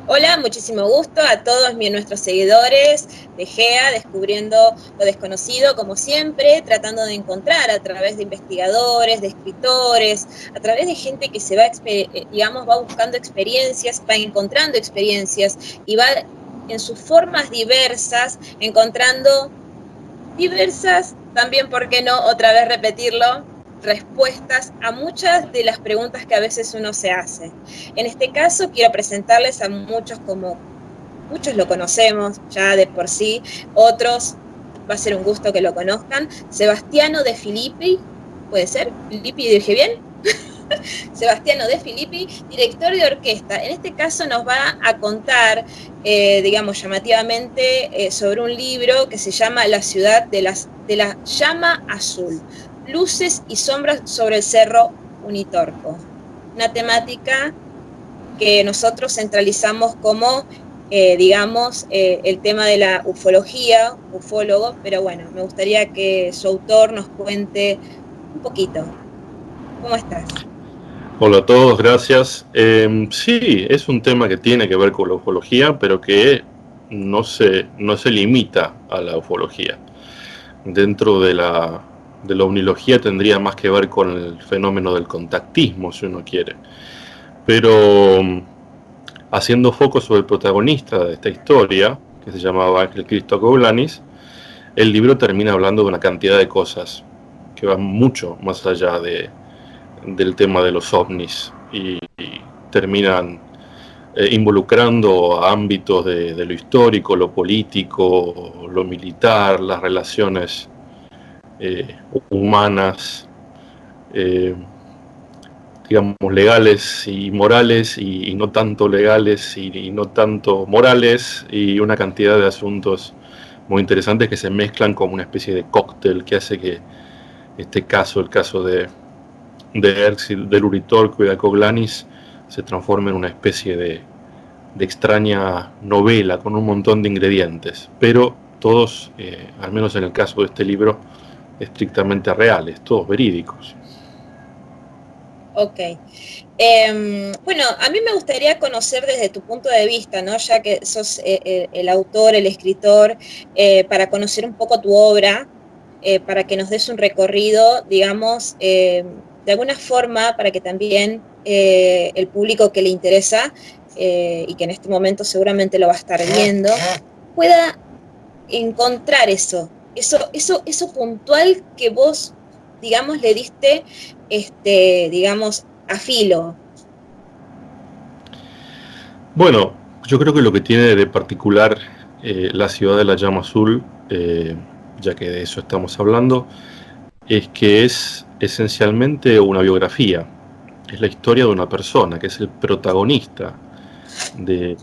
Hola, muchísimo gusto a todos nuestros seguidores de GEA, descubriendo lo desconocido, como siempre, tratando de encontrar a través de investigadores, de escritores, a través de gente que se va, digamos, va buscando experiencias, va encontrando experiencias y va en sus formas diversas, encontrando diversas, también, ¿por qué no? Otra vez repetirlo, respuestas a muchas de las preguntas que a veces uno se hace. En este caso, quiero presentarles a muchos como muchos lo conocemos ya de por sí, otros va a ser un gusto que lo conozcan. Sebastiano De Filippi, ¿puede ser? ¿Filippi dije bien? Sebastiano De Filippi, director de orquesta. En este caso nos va a contar, digamos, llamativamente, sobre un libro que se llama La ciudad de la llama azul, luces y sombras sobre el cerro Unitorco. Una temática que nosotros centralizamos como, digamos, el tema de la ufología, ufólogo, pero bueno, me gustaría que su autor nos cuente un poquito. ¿Cómo estás? Hola a todos, gracias. Sí, es un tema que tiene que ver con la ufología, pero que no se limita a la ufología. Dentro de la omnilogía tendría más que ver con el fenómeno del contactismo, si uno quiere. Pero haciendo foco sobre el protagonista de esta historia, que se llamaba Ángel Cristo Coulanis, el libro termina hablando de una cantidad de cosas que van mucho más allá del tema de los ovnis y terminan involucrando a ámbitos de lo histórico, lo político, lo militar, las relaciones humanas, eh, digamos, legales y morales y no tanto legales y no tanto morales, y una cantidad de asuntos muy interesantes que se mezclan como una especie de cóctel que hace que este caso, el caso de Erxil, del Uritorco y de Coglanis, se transforma en una especie de extraña novela con un montón de ingredientes, pero todos, al menos en el caso de este libro, estrictamente reales, todos verídicos. Ok. Bueno, a mí me gustaría conocer desde tu punto de vista, ¿no? Ya que sos el autor, el escritor, para conocer un poco tu obra, para que nos des un recorrido, digamos, de alguna forma, para que también el público que le interesa y que en este momento seguramente lo va a estar viendo, pueda encontrar eso puntual que vos, digamos, le diste, digamos, a filo. Bueno, yo creo que lo que tiene de particular la ciudad de la llama azul, ya que de eso estamos hablando, es que es esencialmente una biografía. Es la historia de una persona, que es el protagonista de,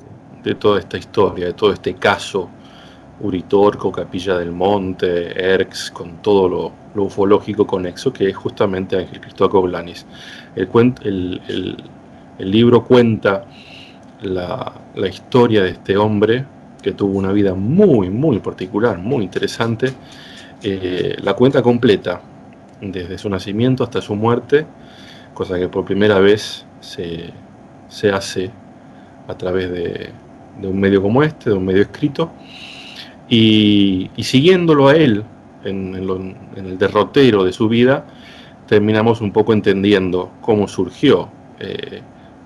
de toda esta historia, de todo este caso Uritorco, Capilla del Monte, Erx, con todo lo ufológico conexo, que es justamente Ángel Cristóbal Coblanis. El libro cuenta la historia de este hombre que tuvo una vida muy, muy particular, muy interesante. La cuenta completa, desde su nacimiento hasta su muerte, cosa que por primera vez se hace a través de un medio como este, de un medio escrito, y siguiéndolo a él en el derrotero de su vida, terminamos un poco entendiendo cómo surgió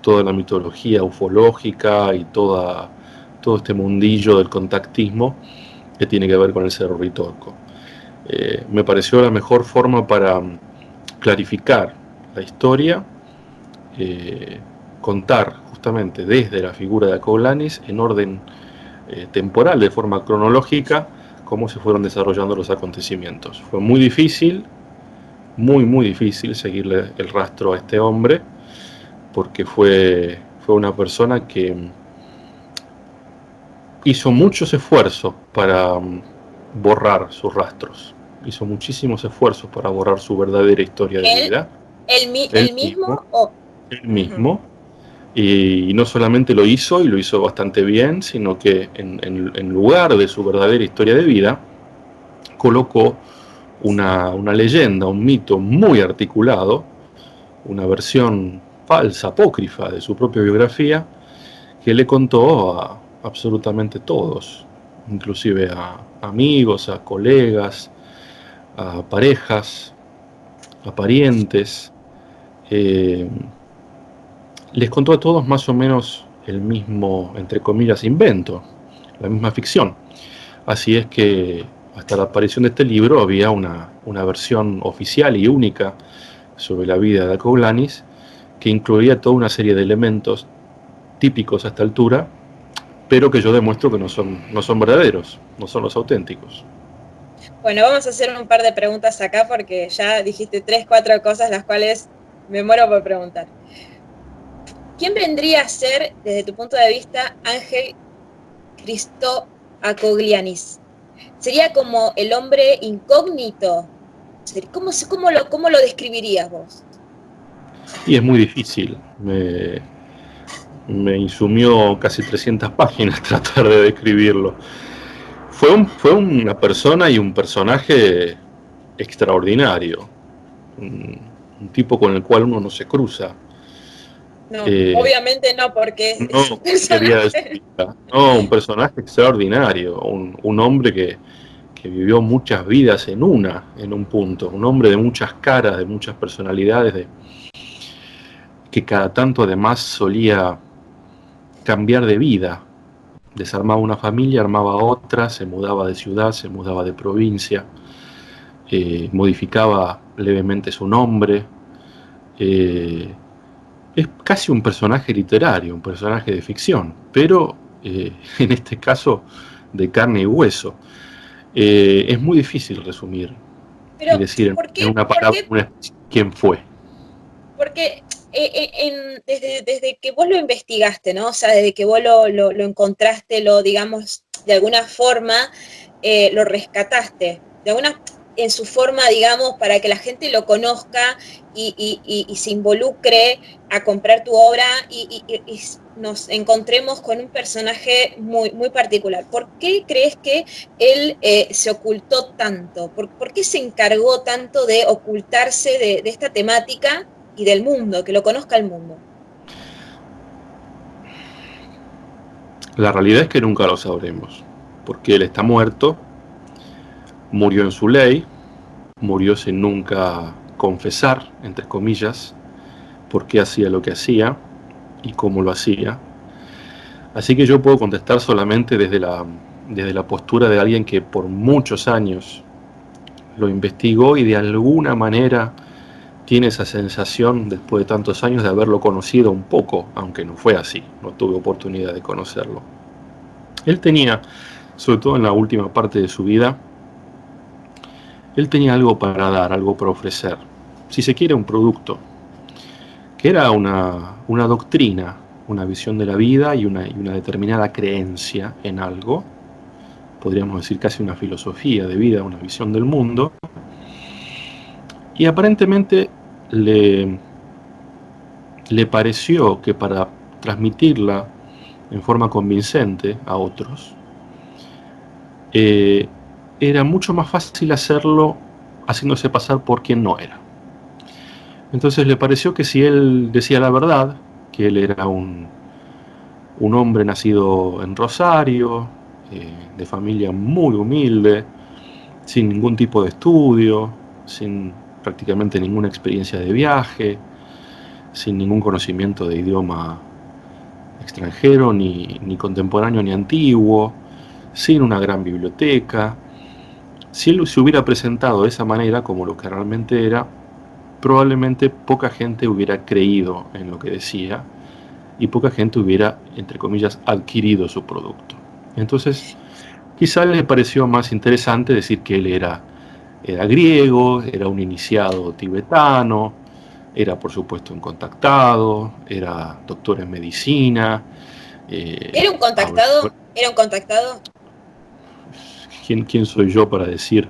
toda la mitología ufológica y todo este mundillo del contactismo que tiene que ver con el Cerro Ritorco. Me pareció la mejor forma para clarificar la historia, eh, contar justamente desde la figura de Acoblanis en orden temporal, de forma cronológica, cómo se fueron desarrollando los acontecimientos. Fue muy difícil, muy difícil seguirle el rastro a este hombre, porque fue una persona que hizo muchos esfuerzos para borrar sus rastros, hizo muchísimos esfuerzos para borrar su verdadera historia de Él, vida, él él mismo, mismo o... él Ujú. mismo, y no solamente lo hizo, y lo hizo bastante bien, sino que en lugar de su verdadera historia de vida, colocó una leyenda, un mito muy articulado, una versión falsa, apócrifa de su propia biografía, que le contó a absolutamente todos, inclusive a amigos, a colegas, a parejas, a parientes. Eh, Les contó a todos más o menos el mismo, entre comillas, invento, la misma ficción. Así es que hasta la aparición de este libro había una versión oficial y única sobre la vida de Acoglanis, que incluía toda una serie de elementos típicos a esta altura, pero que yo demuestro que no son verdaderos, no son los auténticos. Bueno, vamos a hacer un par de preguntas acá porque ya dijiste 3, 4 cosas las cuales me muero por preguntar. ¿Quién vendría a ser, desde tu punto de vista, Ángel Cristo Acoglianis? ¿Sería como el hombre incógnito? ¿Cómo lo describirías vos? Y es muy difícil. Me insumió casi 300 páginas tratar de describirlo. Fue una persona y un personaje extraordinario. Un tipo con el cual uno no se cruza. No, obviamente no, porque es un No quería decir, personaje. no, un personaje extraordinario, un hombre que vivió muchas vidas en un punto, un hombre de muchas caras, de muchas personalidades, que cada tanto además solía cambiar de vida, desarmaba una familia, armaba otra, se mudaba de ciudad, se mudaba de provincia, modificaba levemente su nombre. Es casi un personaje literario, un personaje de ficción, pero en este caso de carne y hueso. Es muy difícil resumir y Pero, decir ¿por en qué? una ¿Por palabra qué? quién fue. Porque desde que vos lo investigaste, ¿no? O sea, desde que vos lo encontraste, digamos, de alguna forma, lo rescataste, en su forma, digamos, para que la gente lo conozca y se involucre a comprar tu obra y nos encontremos con un personaje muy, muy particular. ¿Por qué crees que él se ocultó tanto? ¿Por qué se encargó tanto de ocultarse de esta temática y del mundo, que lo conozca el mundo? La realidad es que nunca lo sabremos, porque él está muerto, murió en su ley, murió sin nunca confesar, entre comillas, por qué hacía lo que hacía y cómo lo hacía. Así que yo puedo contestar solamente desde la postura de alguien que por muchos años lo investigó y de alguna manera tiene esa sensación, después de tantos años, de haberlo conocido un poco, aunque no fue así, no tuve oportunidad de conocerlo. Él tenía, sobre todo en la última parte de su vida, él tenía algo para dar, algo para ofrecer, si se quiere un producto, que era una doctrina, una visión de la vida y una determinada creencia en algo, podríamos decir casi una filosofía de vida, una visión del mundo, y aparentemente le, le pareció que para transmitirla en forma convincente a otros, era mucho más fácil hacerlo haciéndose pasar por quien no era. Entonces le pareció que si él decía la verdad, que él era un hombre nacido en Rosario, de familia muy humilde, sin ningún tipo de estudio, sin prácticamente ninguna experiencia de viaje, sin ningún conocimiento de idioma extranjero, ni contemporáneo ni antiguo, sin una gran biblioteca. Si él se hubiera presentado de esa manera, como lo que realmente era, probablemente poca gente hubiera creído en lo que decía y poca gente hubiera, entre comillas, adquirido su producto. Entonces, quizá le pareció más interesante decir que él era griego, era un iniciado tibetano, era por supuesto un contactado, era doctor en medicina. ¿Era un contactado? ¿Era un contactado? ¿Quién soy yo para decir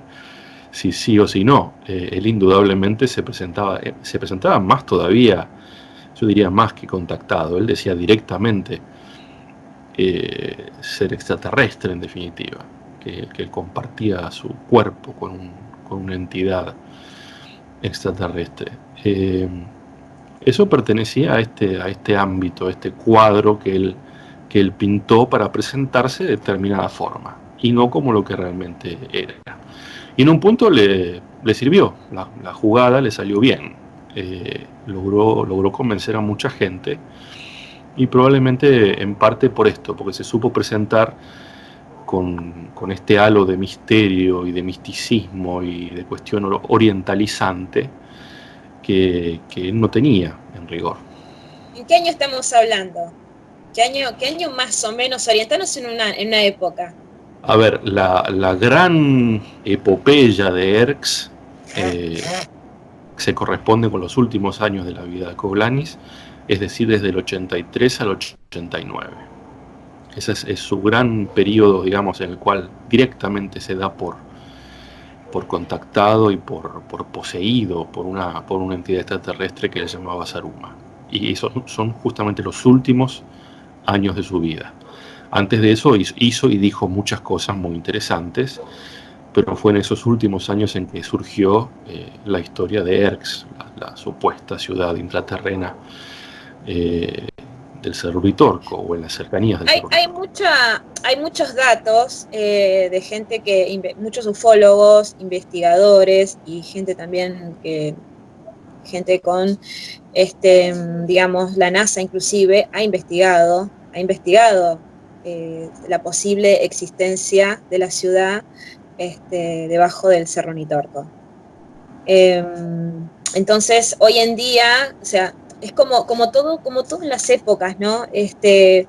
si sí o si no? Él indudablemente se presentaba más todavía, yo diría más que contactado. Él decía directamente ser extraterrestre en definitiva, que compartía su cuerpo con una entidad extraterrestre. Eso pertenecía a este ámbito, a este cuadro que que él pintó para presentarse de determinada forma y no como lo que realmente era. Y en un punto le sirvió, la jugada le salió bien, logró convencer a mucha gente, y probablemente en parte por esto, porque se supo presentar con este halo de misterio y de misticismo y de cuestión orientalizante que él no tenía en rigor. ¿En qué año estamos hablando? ¿Qué año más o menos? Orientarnos en una época. A ver, la gran epopeya de Erx se corresponde con los últimos años de la vida de Coglanis, es decir, desde el 83 al 89. Ese es su gran periodo, digamos, en el cual directamente se da por contactado y por poseído por una entidad extraterrestre que él llamaba Saruma. Y esos son justamente los últimos años de su vida. Antes de eso hizo y dijo muchas cosas muy interesantes, pero fue en esos últimos años en que surgió la historia de Erx, la supuesta ciudad intraterrena del Cerro Uritorco, o en las cercanías del Cerro Uritorco. Hay muchos datos de gente muchos ufólogos, investigadores y gente también gente con, digamos, la NASA inclusive ha investigado la posible existencia de la ciudad debajo del Cerro Uritorco. Entonces, hoy en día, o sea, es como todo en las épocas, ¿no? En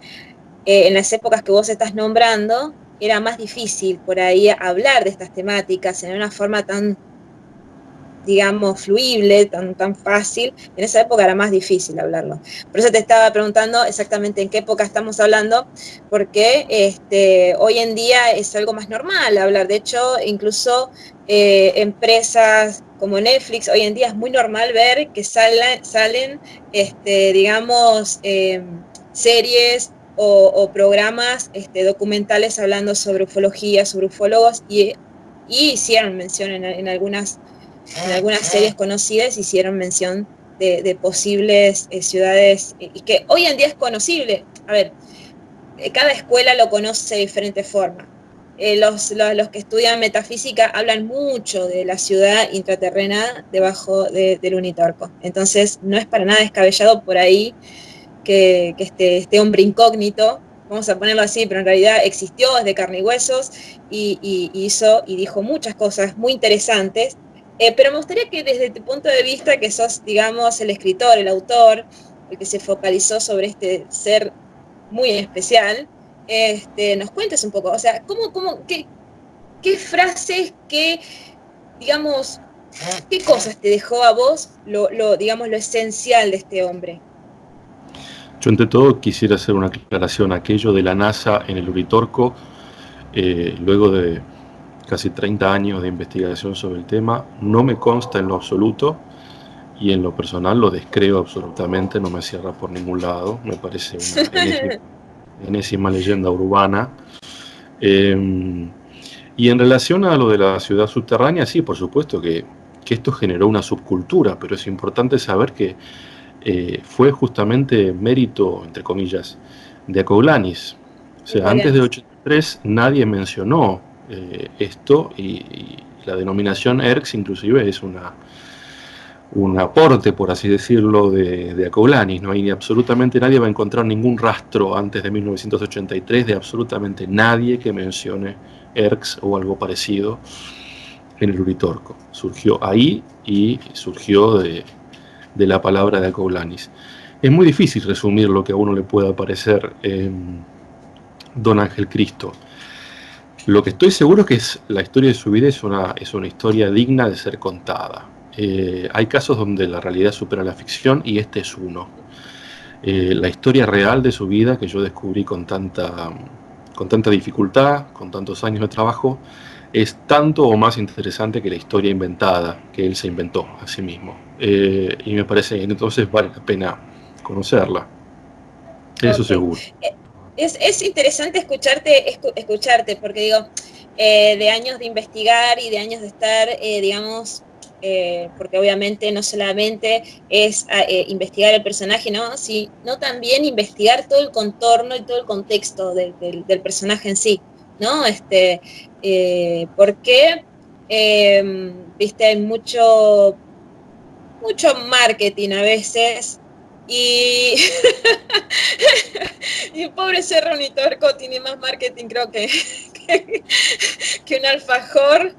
las épocas que vos estás nombrando, era más difícil por ahí hablar de estas temáticas en una forma tan, digamos, fluible, tan fácil. En esa época era más difícil hablarlo. Por eso te estaba preguntando exactamente en qué época estamos hablando, porque hoy en día es algo más normal hablar. De hecho, incluso empresas como Netflix, hoy en día es muy normal ver que salen digamos, series o programas documentales hablando sobre ufología, sobre ufólogos, y hicieron mención en algunas series conocidas, hicieron mención de posibles ciudades, y que hoy en día es conocible. A ver, cada escuela lo conoce de diferente forma. Los que estudian metafísica hablan mucho de la ciudad intraterrena debajo del Uritorco. Entonces, no es para nada descabellado por ahí que este hombre incógnito, vamos a ponerlo así, pero en realidad existió, es de carne y huesos, y hizo y dijo muchas cosas muy interesantes. Pero me gustaría que desde tu punto de vista, que sos, digamos, el escritor, el autor, el que se focalizó sobre este ser muy especial, nos cuentes un poco, o sea, qué frases, digamos, qué cosas te dejó a vos digamos, lo esencial de este hombre. Yo, ante todo, quisiera hacer una aclaración. Aquello de la NASA en el Uritorco, luego de casi 30 años de investigación sobre el tema, no me consta en lo absoluto, y en lo personal lo descreo absolutamente, no me cierra por ningún lado, me parece una enésima leyenda urbana. Y en relación a lo de la ciudad subterránea, sí, por supuesto que esto generó una subcultura, pero es importante saber que fue justamente mérito, entre comillas, de Acoglanis. O sea, antes de 83 nadie mencionó esto, y la denominación ERX inclusive es un aporte, por así decirlo, de Acoglanis. No hay absolutamente nadie, va a encontrar ningún rastro antes de 1983 de absolutamente nadie que mencione ERX o algo parecido en el Uritorco. Surgió ahí y surgió de la palabra de Acoglanis. Es muy difícil resumir lo que a uno le pueda parecer Don Ángel Cristo. Lo que estoy seguro es que la historia de su vida es una historia digna de ser contada. Hay casos donde la realidad supera la ficción, y este es uno. La historia real de su vida, que yo descubrí con tanta dificultad, con tantos años de trabajo, es tanto o más interesante que la historia inventada que él se inventó a sí mismo. Y me parece que entonces vale la pena conocerla. Eso seguro. Es interesante escucharte, porque digo, de años de investigar y de años de estar, digamos, porque obviamente no solamente es investigar el personaje, ¿no? Sino también investigar todo el contorno y todo el contexto del personaje en sí, ¿no? Porque, viste, hay mucho marketing a veces, y y el pobre Cerro Unitorco tiene más marketing, creo que un alfajor.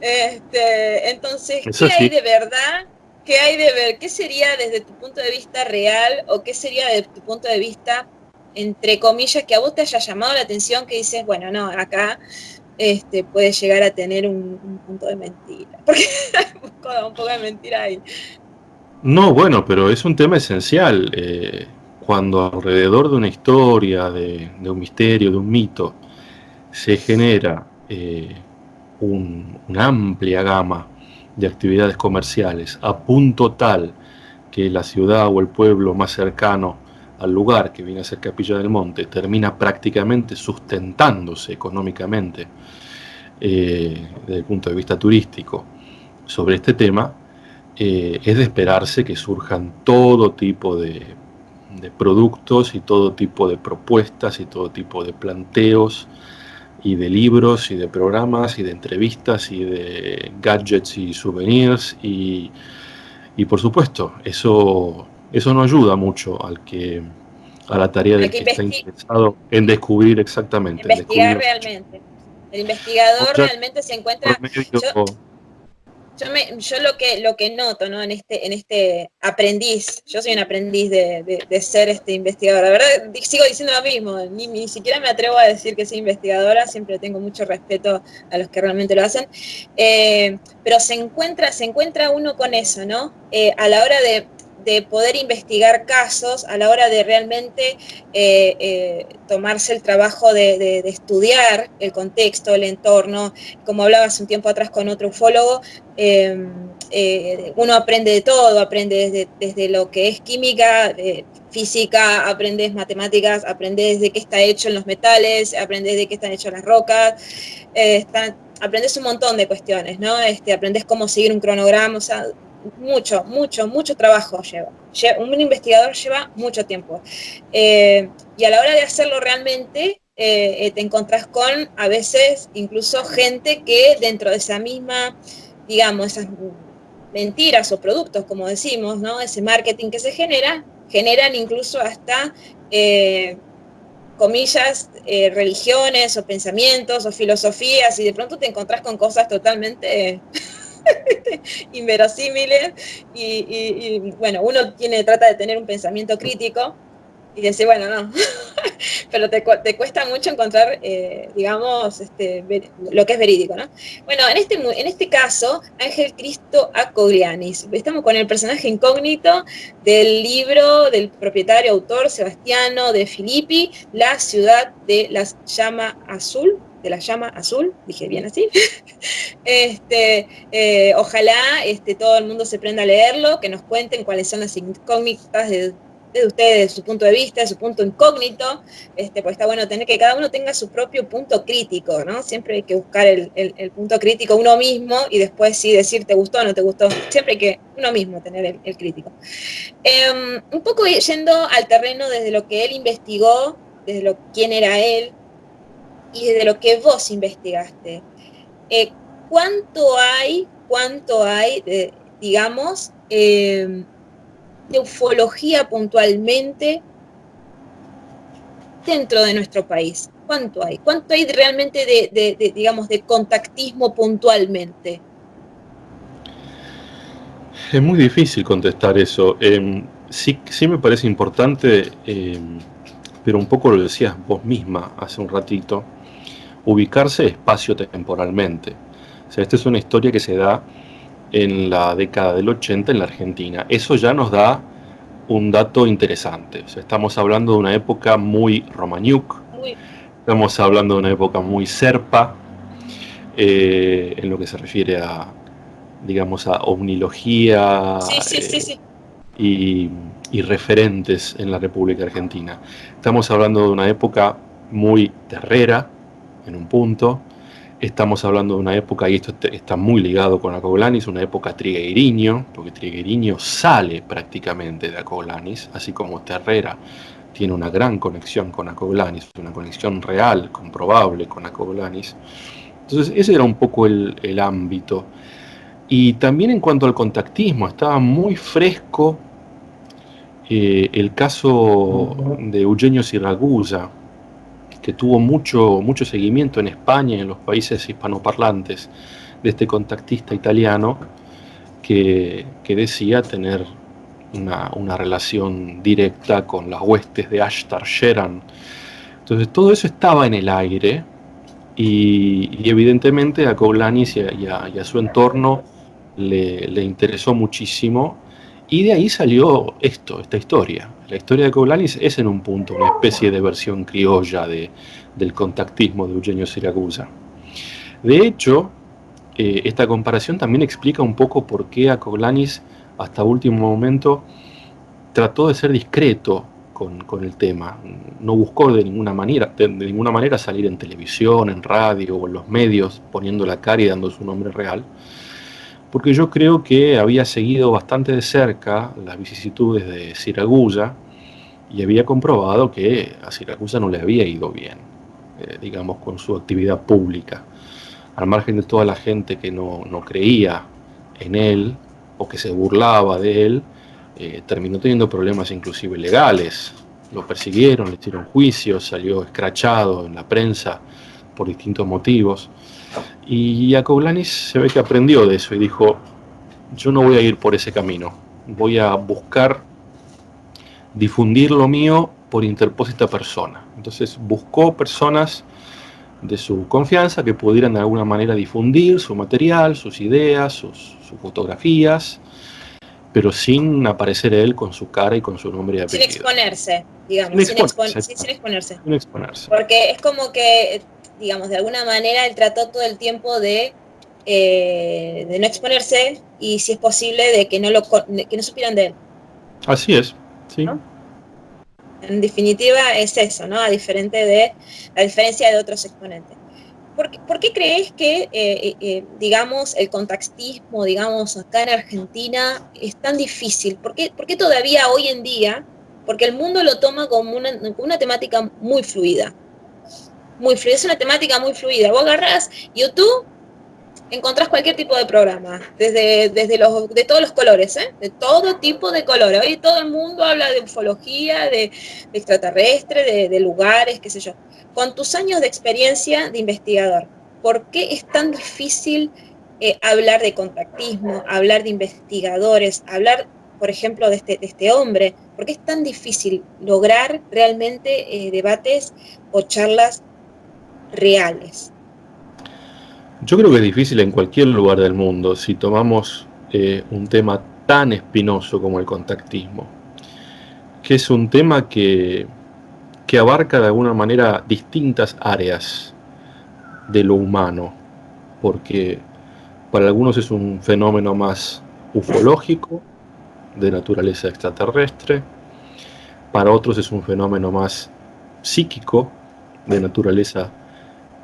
Entonces, Eso ¿qué hay sí. de verdad? ¿Qué hay de ver? ¿Qué sería desde tu punto de vista real, o qué sería desde tu punto de vista, entre comillas, que a vos te haya llamado la atención, que dices, bueno, no, acá puede llegar a tener un punto de mentira? Porque hay un poco de mentira ahí. No, bueno, pero es un tema esencial. Cuando alrededor de una historia, de un misterio, de un mito, se genera una amplia gama de actividades comerciales a punto tal que la ciudad o el pueblo más cercano al lugar, que viene a ser Capilla del Monte, termina prácticamente sustentándose económicamente desde el punto de vista turístico sobre este tema, es de esperarse que surjan todo tipo de productos y todo tipo de propuestas y todo tipo de planteos y de libros y de programas y de entrevistas y de gadgets y souvenirs y por supuesto eso no ayuda mucho a la tarea Hay del que que está interesado en descubrir exactamente, en descubrir investigar los hechos. realmente. El investigador Ya realmente se por encuentra. medio, Yo lo que noto, ¿no? En este aprendiz, yo soy un aprendiz de ser investigadora. La verdad, sigo diciendo lo mismo, ni siquiera me atrevo a decir que soy investigadora, siempre tengo mucho respeto a los que realmente lo hacen. Pero se encuentra uno con eso, ¿no? A la hora de poder investigar casos, a la hora de realmente tomarse el trabajo de estudiar el contexto, el entorno, como hablaba hace un tiempo atrás con otro ufólogo. Uno aprende de todo, aprende desde lo que es química, física, aprendes matemáticas, aprendes de qué está hecho en los metales, aprendes de qué están hechas las rocas, aprendes un montón de cuestiones, ¿no? Aprendes cómo seguir un cronograma, o sea, mucho trabajo lleva. Un investigador lleva mucho tiempo. Y a la hora de hacerlo realmente, te encontrás con, a veces, incluso gente que dentro de esa misma, digamos, esas mentiras o productos, como decimos, ¿no? Ese marketing que se generan incluso hasta, comillas, religiones o pensamientos o filosofías, y de pronto te encontrás con cosas totalmente inverosímiles, y bueno, uno trata de tener un pensamiento crítico y decir, bueno, no, pero te cuesta mucho encontrar, digamos, lo que es verídico, ¿no? Bueno, en este caso, Ángel Cristo Acoglianis, estamos con el personaje incógnito del libro del propietario autor Sebastiano de Filippi, La ciudad de la llama azul, dije bien así. Ojalá todo el mundo se prenda a leerlo, que nos cuenten cuáles son las incógnitas de ustedes, de su punto de vista, de su punto incógnito, pues está bueno tener que cada uno tenga su propio punto crítico, ¿no? Siempre hay que buscar el punto crítico uno mismo, y después sí decir te gustó o no te gustó. Siempre hay que uno mismo tener el crítico. Un poco yendo al terreno desde lo que él investigó, desde quién era él, y desde lo que vos investigaste. ¿Cuánto hay, digamos, de ufología puntualmente dentro de nuestro país? ¿Cuánto hay? ¿Cuánto hay realmente digamos, de contactismo puntualmente? es muy difícil contestar eso. Sí me parece importante, pero un poco lo decías vos misma hace un ratito, ubicarse espacio-temporalmente. O sea, esta es una historia que se da en la década del 80 en la Argentina. Eso ya nos da un dato interesante. O sea, estamos hablando de una época muy Romaniuk, estamos hablando de una época muy serpa, en lo que se refiere a, digamos, a omnilogía Sí. y referentes en la República Argentina. Estamos hablando de una época muy terrera, en un punto, Estamos hablando de una época, y esto está muy ligado con Acoglanis, una época Trigueiriño, porque Trigueiriño sale prácticamente de Acoglanis, así como Terrera tiene una gran conexión con Acoglanis, una conexión real, comprobable con Acoglanis. Entonces ese era un poco el ámbito. Y también en cuanto al contactismo, estaba muy fresco el caso de Eugenio Siragusa, que tuvo mucho seguimiento en España y en los países hispanoparlantes, de este contactista italiano que decía tener una relación directa con las huestes de Ashtar Sheran. Entonces todo eso estaba en el aire y evidentemente a Kovlanis y a su entorno le interesó muchísimo, y de ahí salió esta historia. La historia de Kovlanis es en un punto una especie de versión criolla del contactismo de Eugenio Siragusa. De hecho, esta comparación también explica un poco por qué Kovlanis hasta último momento trató de ser discreto con el tema. No buscó de ninguna manera salir en televisión, en radio o en los medios poniendo la cara y dando su nombre real, porque yo creo que había seguido bastante de cerca las vicisitudes de Siragusa y había comprobado que a Siragusa no le había ido bien, digamos, con su actividad pública. Al margen de toda la gente que no creía en él o que se burlaba de él, terminó teniendo problemas inclusive legales. Lo persiguieron, le hicieron juicios, salió escrachado en la prensa por distintos motivos. Y Kovlanis se ve que aprendió de eso y dijo: yo no voy a ir por ese camino, voy a buscar difundir lo mío por interpósita persona. Entonces buscó personas de su confianza que pudieran de alguna manera difundir su material, sus ideas, sus fotografías, pero sin aparecer él con su cara y con su nombre y apellido. Sin exponerse, digamos, sin exponerse. Sin exponerse. Porque es como que, digamos, de alguna manera él trató todo el tiempo de no exponerse y, si es posible, de que no supieran de él. Así es, sí. ¿No? En definitiva es eso, ¿no? A diferencia de otros exponentes. ¿Por qué crees que, digamos, el contactismo, digamos, acá en Argentina es tan difícil? ¿Por qué todavía hoy en día? Porque el mundo lo toma como una temática muy fluida. Muy fluida, es una temática muy fluida. Vos agarrás YouTube, encontrás cualquier tipo de programa, de todos los colores, de todo tipo de colores. Hoy todo el mundo habla de ufología, de extraterrestre, de lugares, qué sé yo. Con tus años de experiencia de investigador, ¿por qué es tan difícil hablar de contactismo, hablar de investigadores, hablar, por ejemplo, de este hombre? ¿Por qué es tan difícil lograr realmente debates o charlas reales? Yo creo que es difícil en cualquier lugar del mundo si tomamos un tema tan espinoso como el contactismo, que es un tema que abarca de alguna manera distintas áreas de lo humano, porque para algunos es un fenómeno más ufológico, de naturaleza extraterrestre, para otros es un fenómeno más psíquico, de naturaleza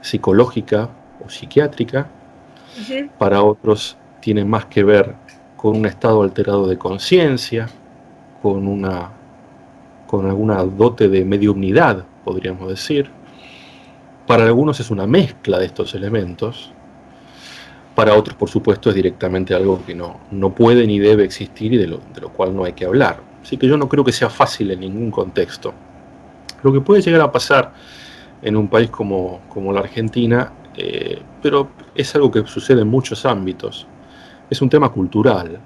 psicológica o psiquiátrica, para otros tiene más que ver con un estado alterado de conciencia, con alguna dote de mediumnidad, podríamos decir. Para algunos es una mezcla de estos elementos, para otros, por supuesto, es directamente algo que no puede ni debe existir y de lo cual no hay que hablar. Así que yo no creo que sea fácil en ningún contexto. Lo que puede llegar a pasar en un país como la Argentina, pero es algo que sucede en muchos ámbitos, es un tema cultural,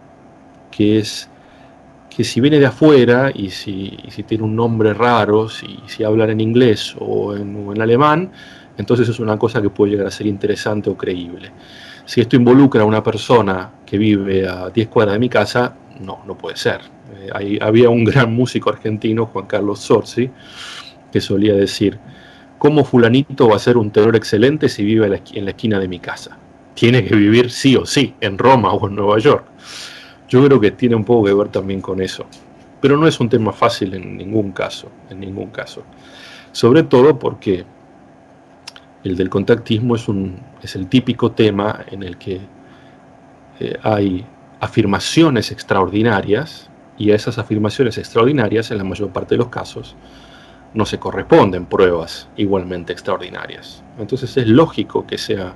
que si viene de afuera y si tiene un nombre raro, si hablan en inglés o en alemán, entonces es una cosa que puede llegar a ser interesante o creíble. Si esto involucra a una persona que vive a 10 cuadras de mi casa, no puede ser. Había un gran músico argentino, Juan Carlos Zorzi, que solía decir: ¿cómo fulanito va a ser un tenor excelente si vive en la esquina de mi casa? Tiene que vivir sí o sí en Roma o en Nueva York. Yo creo que tiene un poco que ver también con eso. Pero no es un tema fácil en ningún caso. Sobre todo porque El del contactismo es el típico tema en el que hay afirmaciones extraordinarias, y a esas afirmaciones extraordinarias, en la mayor parte de los casos, no se corresponden pruebas igualmente extraordinarias. Entonces es lógico que sea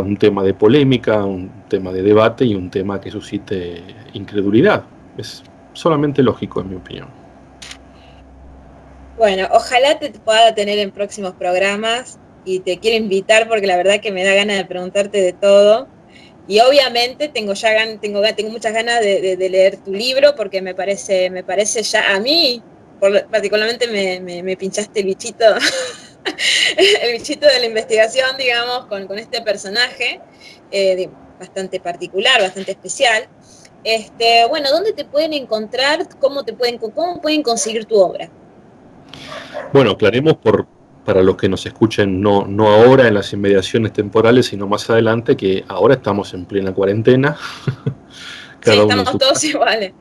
un tema de polémica, un tema de debate y un tema que suscite incredulidad. Es solamente lógico, en mi opinión. Bueno, ojalá te pueda tener en próximos programas y te quiero invitar porque la verdad que me da ganas de preguntarte de todo. Y obviamente tengo muchas ganas de leer tu libro porque me parece ya a mí, particularmente me pinchaste el bichito, el bichito de la investigación, digamos, con este personaje bastante particular, bastante especial. Bueno, ¿dónde te pueden encontrar? ¿Cómo pueden conseguir tu obra? Bueno, aclaremos para los que nos escuchen, no ahora en las inmediaciones temporales, sino más adelante, que ahora estamos en plena cuarentena. Sí, Cada uno en estamos su todos casa. iguales.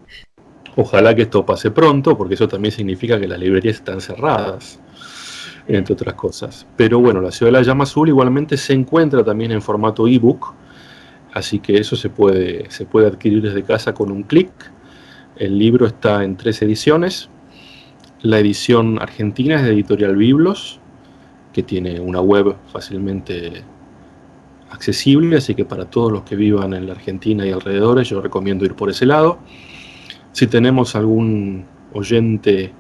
Ojalá que esto pase pronto, porque eso también significa que las librerías están cerradas, entre otras cosas. Pero bueno, La Ciudad de la Llama Azul igualmente se encuentra también en formato ebook, así que eso se puede adquirir desde casa con un clic. El libro está en 3 ediciones. La edición argentina es de Editorial Biblos, que tiene una web fácilmente accesible, así que para todos los que vivan en la Argentina y alrededores, yo recomiendo ir por ese lado. Si tenemos algún oyente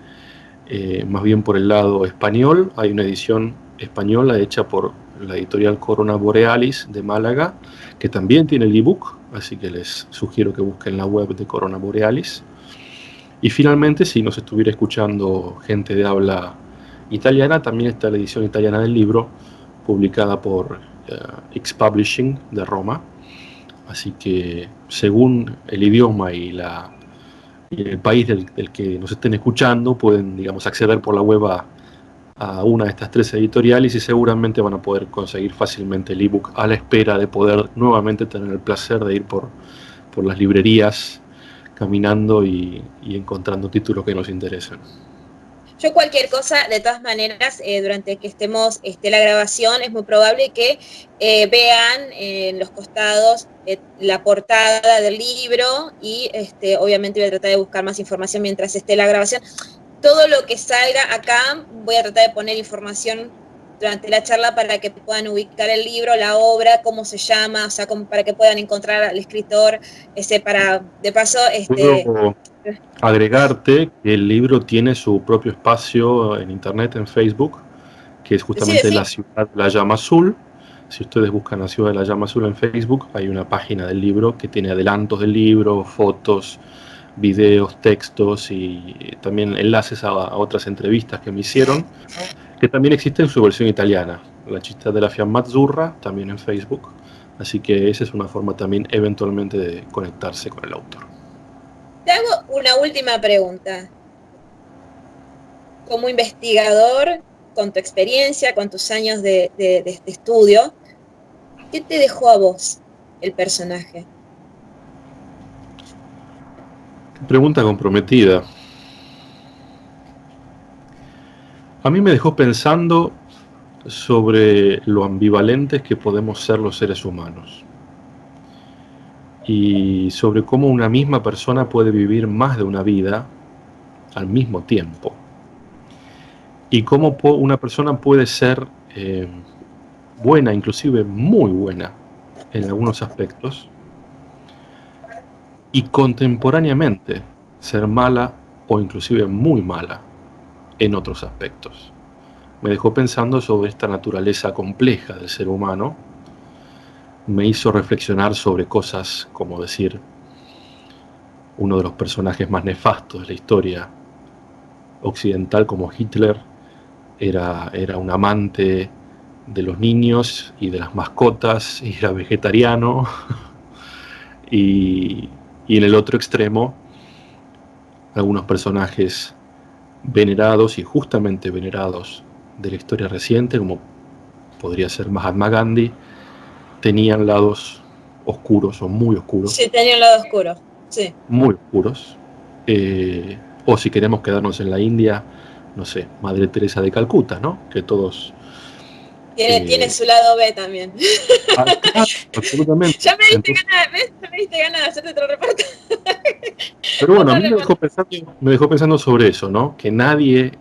más bien por el lado español, hay una edición española hecha por la editorial Corona Borealis de Málaga, que también tiene el ebook, así que les sugiero que busquen la web de Corona Borealis. Y finalmente, si nos estuviera escuchando gente de habla italiana, también está la edición italiana del libro, publicada por X Publishing de Roma. Así que según el idioma y el país del que nos estén escuchando, pueden, digamos, acceder por la web a una de estas 3 editoriales y seguramente van a poder conseguir fácilmente el ebook a la espera de poder nuevamente tener el placer de ir por las librerías caminando y encontrando títulos que nos interesen. Yo cualquier cosa, de todas maneras, durante que estemos la grabación, es muy probable que vean en los costados la portada del libro y obviamente voy a tratar de buscar más información mientras esté la grabación. Todo lo que salga acá, voy a tratar de poner información durante la charla para que puedan ubicar el libro, la obra, cómo se llama, o sea, para que puedan encontrar al escritor, de paso, Puedo agregarte que el libro tiene su propio espacio en internet, en Facebook, que es justamente sí. La Ciudad de la Llama Azul. Si ustedes buscan La Ciudad de la Llama Azul en Facebook, hay una página del libro que tiene adelantos del libro, fotos, videos, textos y también enlaces a otras entrevistas que me hicieron, que también existe en su versión italiana, La Città della Fiamma Azzurra, también en Facebook. Así que esa es una forma también eventualmente de conectarse con el autor. Te hago una última pregunta. Como investigador, con tu experiencia, con tus años de estudio, ¿qué te dejó a vos el personaje? Pregunta comprometida. A mí me dejó pensando sobre lo ambivalentes que podemos ser los seres humanos y sobre cómo una misma persona puede vivir más de una vida al mismo tiempo y cómo una persona puede ser buena, inclusive muy buena en algunos aspectos y contemporáneamente ser mala o inclusive muy mala en otros aspectos. Me dejó pensando sobre esta naturaleza compleja del ser humano. Me hizo reflexionar sobre cosas como decir, uno de los personajes más nefastos de la historia occidental como Hitler era un amante de los niños y de las mascotas, y era vegetariano. y en el otro extremo, algunos personajes venerados y justamente venerados de la historia reciente, como podría ser Mahatma Gandhi, tenían lados oscuros o muy oscuros. Sí, tenía un lado oscuro, sí. Muy oscuros. O si queremos quedarnos en la India, no sé, Madre Teresa de Calcuta, ¿no? Que todos Tiene su lado B también. Claro, absolutamente. Ya me diste Entonces, ganas, ¿ves? Ya me diste ganas de hacerte otro reporte. pero bueno, a Otro mí reporte. me dejó pensando sobre eso, ¿no? Que nadie,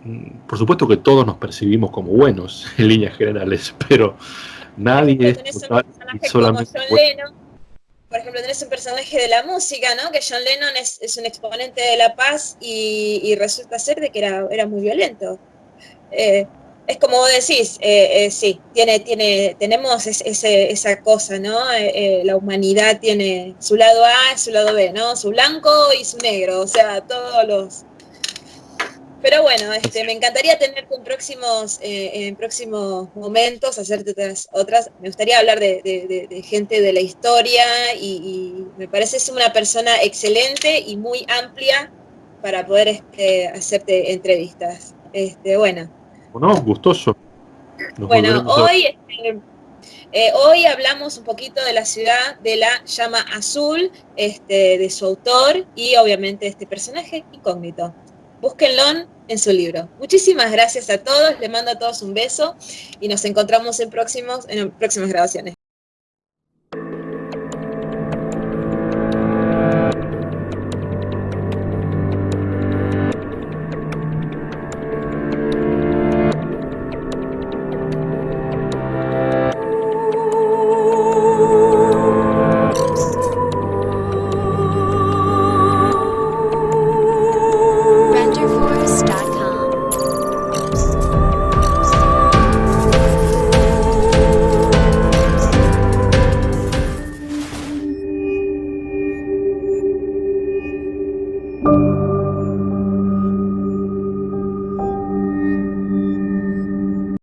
por supuesto que todos nos percibimos como buenos en líneas generales, pero Por nadie ejemplo, es tenés un total y personaje como solamente John bueno. Lennon. Por ejemplo, tenés un personaje de la música, ¿no? Que John Lennon es un exponente de la paz y resulta ser de que era muy violento. Eh, es como vos decís, sí, tenemos esa cosa, ¿no? La humanidad tiene su lado A y su lado B, ¿no? Su blanco y su negro, o sea, todos los... Pero bueno, me encantaría tenerte en próximos momentos, hacerte otras. Me gustaría hablar de gente de la historia y me parece es una persona excelente y muy amplia para poder hacerte entrevistas. Bueno. Bueno, gustoso. Nos Bueno, volveremos a ver. hoy hablamos un poquito de la ciudad de la llama azul, de su autor y obviamente este personaje incógnito. Búsquenlo en su libro. Muchísimas gracias a todos, les mando a todos un beso y nos encontramos en próximas grabaciones.